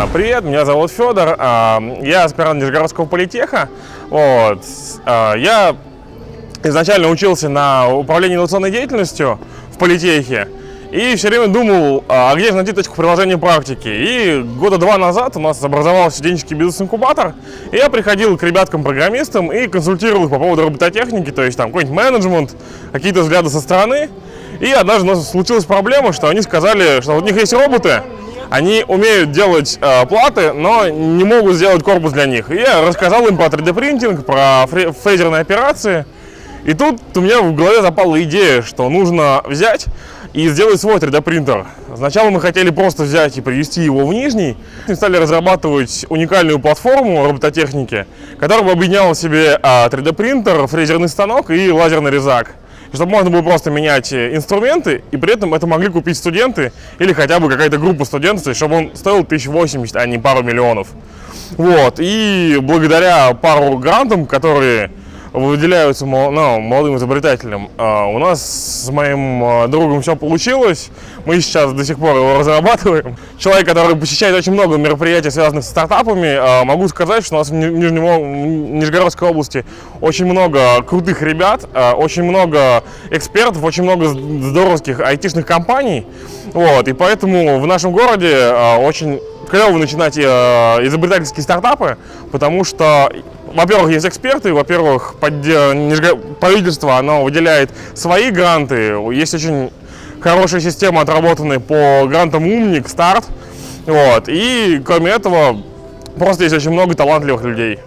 Привет, меня зовут Федор, я аспирант Нижегородского политеха. Я изначально учился на управлении инновационной деятельностью в политехе и все время думал, где же найти точку приложения практики. И года 2 назад у нас образовался студенческий бизнес-инкубатор, и я приходил к ребяткам-программистам и консультировал их по поводу робототехники, то есть там какой-нибудь менеджмент, какие-то взгляды со стороны. И однажды у нас случилась проблема, что они сказали, что у них есть роботы, они умеют делать платы, но не могут сделать корпус для них. И я рассказал им про 3D-принтинг, про фрезерные операции. И тут у меня в голове запала идея, что нужно взять и сделать свой 3D-принтер. Сначала мы хотели просто взять и привести его в Нижний. Мы стали разрабатывать уникальную платформу робототехники, которая бы объединяла в себе 3D-принтер, фрезерный станок и лазерный резак. Чтобы можно было просто менять инструменты, и при этом это могли купить студенты или хотя бы какая-то группа студентов, чтобы он стоил 1080, а не пару миллионов. И благодаря пару грантам, которые выделяются молодым изобретателям, у нас с моим другом все получилось. Мы сейчас до сих пор его разрабатываем. Человек, который посещает очень много мероприятий, связанных с стартапами, могу сказать, что у нас в Нижегородской области очень много крутых ребят, очень много экспертов, очень много здоровских айтишных компаний. И поэтому в нашем городе очень клево начинать изобретательские стартапы, потому что, во-первых, есть эксперты, во-первых, правительство оно выделяет свои гранты, есть очень хорошая система, отработанная по грантам «Умник», «Старт». И кроме этого, просто есть очень много талантливых людей.